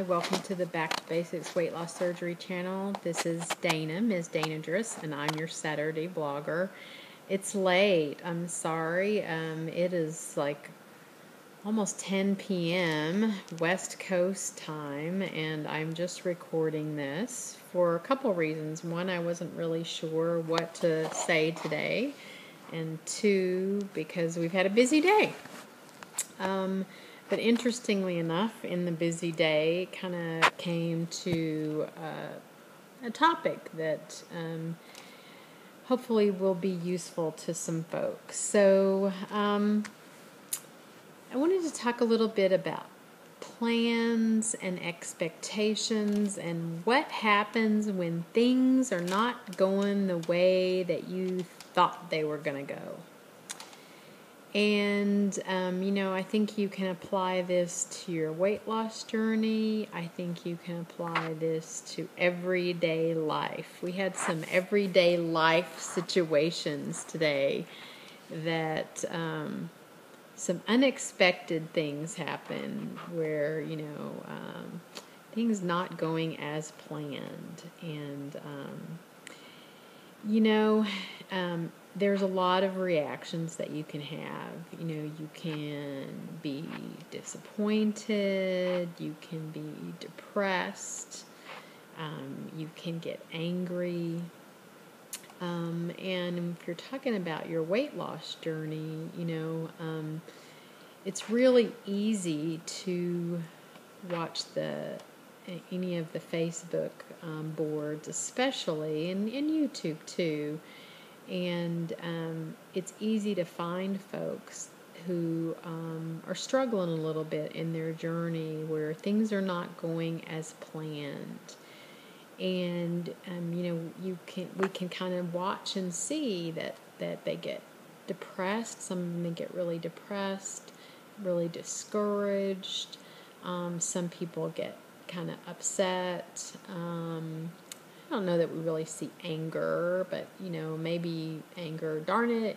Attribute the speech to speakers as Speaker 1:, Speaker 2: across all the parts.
Speaker 1: welcome to the Back to Basics Weight Loss Surgery channel. This is Dana, MsDanaGerous, and I'm your Saturday blogger. It's late, I'm sorry. It is like almost 10 p.m. West Coast time, and I'm just recording this for a couple reasons. One, I wasn't really sure what to say today, and two, because we've had a busy day. But interestingly enough, in the busy day, kind of came to a topic that hopefully will be useful to some folks. So I wanted to talk a little bit about plans and expectations and what happens when things are not going the way that you thought they were going to go. And, I think you can apply this to your weight loss journey. I think you can apply this to everyday life. We had some everyday life situations today that some unexpected things happen where, things not going as planned. And, there's a lot of reactions that you can have. You can be disappointed, you can be depressed, you can get angry. And if you're talking about your weight loss journey, it's really easy to watch any of the Facebook boards, especially, and YouTube too. And it's easy to find folks who are struggling a little bit in their journey where things are not going as planned. And we can kind of watch and see that they get depressed. Some of them get really depressed, really discouraged. Some people get kind of upset. I don't know that we really see anger, but, maybe anger, darn it,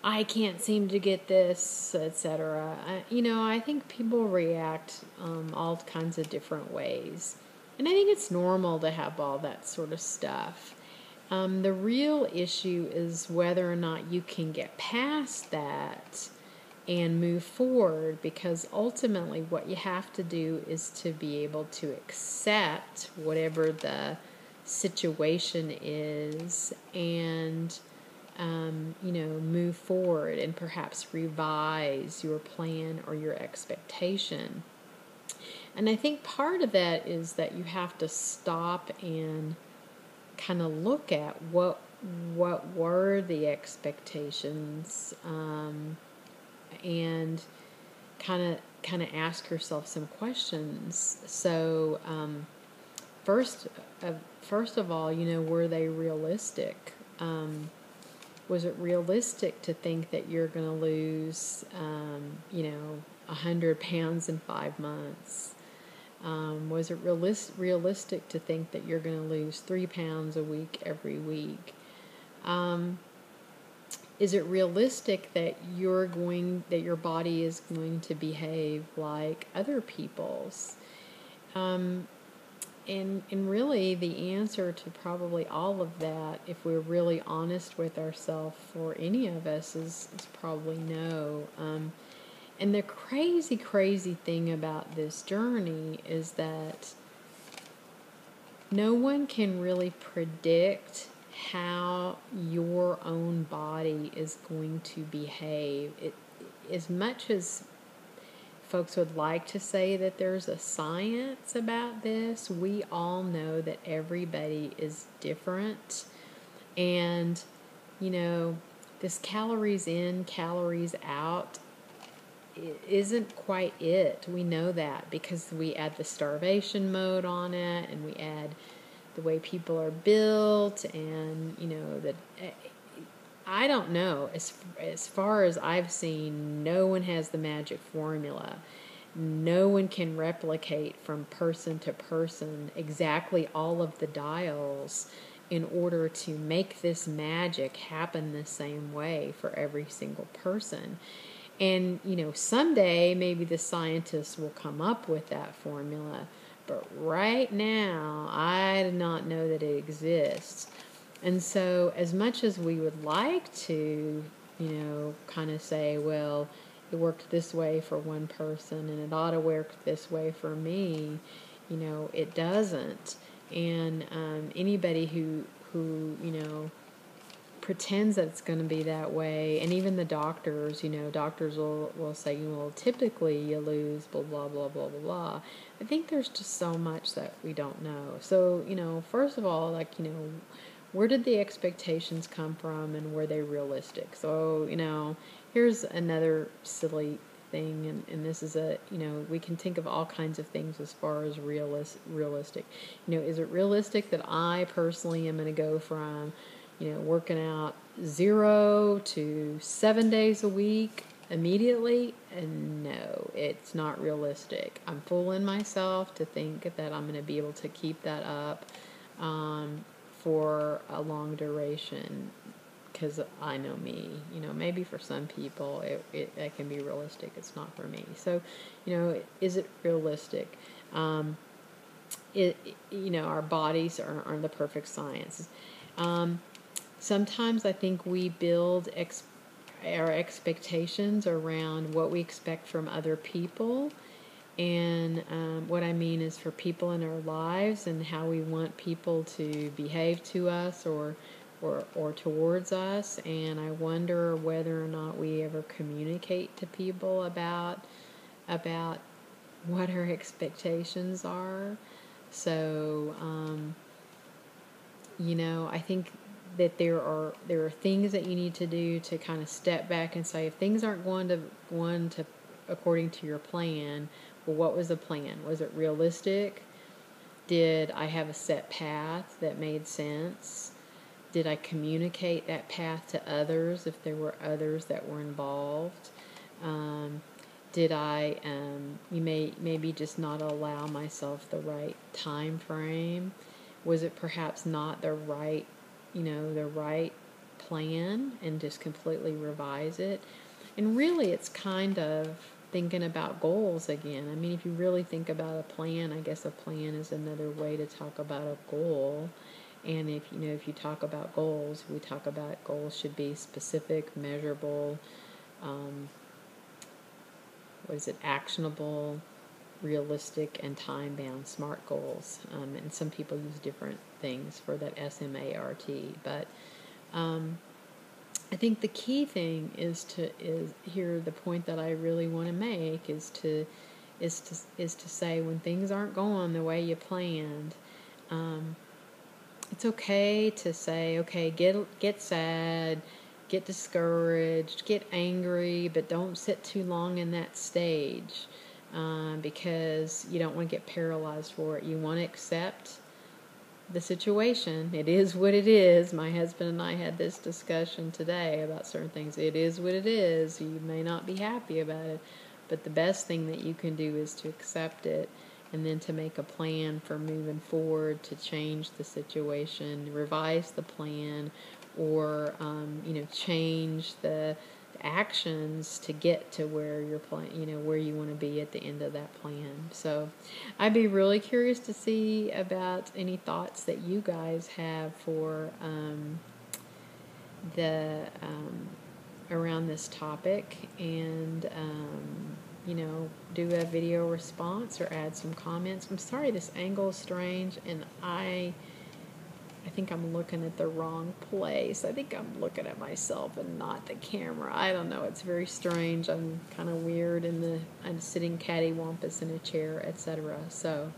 Speaker 1: I can't seem to get this, etc. I think people react all kinds of different ways. And I think it's normal to have all that sort of stuff. The real issue is whether or not you can get past that and move forward, because ultimately what you have to do is to be able to accept whatever the situation is and move forward and perhaps revise your plan or your expectation. And I think part of that is that you have to stop and kind of look at what were the expectations, and kind of ask yourself some questions. So first of all, were they realistic? Was it realistic to think that you're going to lose 100 pounds in 5 months? Was it realistic to think that you're going to lose 3 pounds a week every week? Is it realistic that your body is going to behave like other people's? And really the answer to probably all of that, if we're really honest with ourselves, for any of us, is probably no. And the crazy thing about this journey is that no one can really predict how your own body is going to behave. As much as folks would like to say that there's a science about this, we all know that everybody is different. And, this calories in, calories out, it isn't quite it. We know that because we add the starvation mode on it, and we add the way people are built, and I don't know. As far as I've seen, no one has the magic formula. No one can replicate from person to person exactly all of the dials in order to make this magic happen the same way for every single person. And, someday maybe the scientists will come up with that formula. But right now, I do not know that it exists. And so, as much as we would like to, kind of say, well, it worked this way for one person and it ought to work this way for me, it doesn't. And anybody who pretends that it's going to be that way, and even the doctors, doctors will say, well, typically you lose blah, blah, blah, blah, blah, blah. I think there's just so much that we don't know. So, first of all, where did the expectations come from and were they realistic? So, here's another silly thing, and this is we can think of all kinds of things as far as realistic. Is it realistic that I personally am going to go from working out 0 to 7 days a week immediately? And no, it's not realistic. I'm fooling myself to think that I'm going to be able to keep that up for a long duration, because I know me. Maybe for some people it can be realistic. It's not for me. So, is it realistic? Our bodies aren't the perfect science. Sometimes I think we build our expectations around what we expect from other people, and what I mean is for people in our lives and how we want people to behave to us or towards us. And I wonder whether or not we ever communicate to people about what our expectations are. So I think that there are things that you need to do to kind of step back and say, if things aren't going to according to your plan, well, what was the plan? Was it realistic? Did I have a set path that made sense? Did I communicate that path to others if there were others that were involved? Did I maybe just not allow myself the right time frame? Was it perhaps not the right plan, and just completely revise it? And really, it's kind of thinking about goals again. I mean, if you really think about a plan, I guess a plan is another way to talk about a goal. And if you talk about goals, we talk about goals should be specific, measurable, actionable, realistic, and time-bound, SMART goals. And some people use different things for that SMART. But I think the key thing is here. The point that I really want to make is to say, when things aren't going the way you planned, it's okay to say, okay, get sad, get discouraged, get angry, but don't sit too long in that stage, because you don't want to get paralyzed for it. You want to accept the situation. It is what it is. My husband and I had this discussion today about certain things. It is what it is. You may not be happy about it, but the best thing that you can do is to accept it, and then to make a plan for moving forward, to change the situation, revise the plan, or change the actions to get to where you're where you want to be at the end of that plan. So I'd be really curious to see about any thoughts that you guys have for around this topic, and do a video response or add some comments. I'm sorry this angle is strange, and I think I'm looking at the wrong place. I think I'm looking at myself and not the camera. I don't know. It's very strange. I'm kind of weird I'm sitting cattywampus in a chair, etc. So,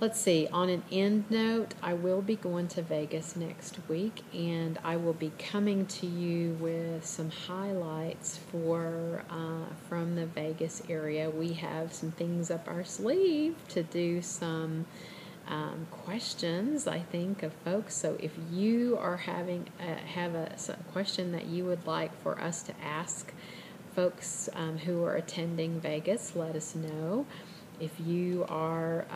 Speaker 1: let's see. On an end note, I will be going to Vegas next week, and I will be coming to you with some highlights from the Vegas area. We have some things up our sleeve to do some questions, I think, of folks. So if you are have a question that you would like for us to ask folks who are attending Vegas, let us know. If you are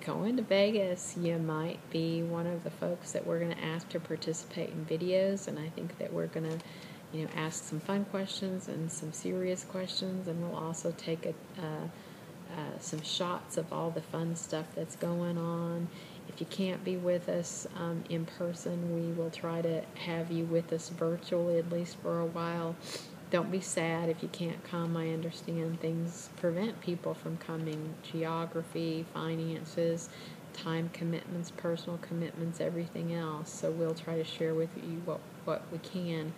Speaker 1: going to Vegas, you might be one of the folks that we're going to ask to participate in videos, and I think that we're going to ask some fun questions and some serious questions, and we'll also take some shots of all the fun stuff that's going on. If you can't be with us in person, we will try to have you with us virtually, at least for a while. Don't be sad if you can't come. I understand things prevent people from coming. Geography, finances, time commitments, personal commitments, everything else. So we'll try to share with you what we can,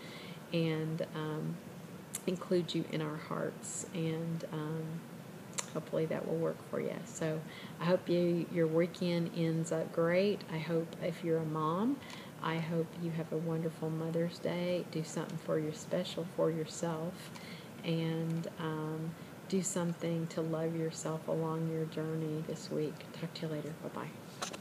Speaker 1: and include you in our hearts, and hopefully that will work for you. So I hope your weekend ends up great. I hope, if you're a mom, I hope you have a wonderful Mother's Day. Do something special for yourself, and do something to love yourself along your journey this week. Talk to you later. Bye-bye.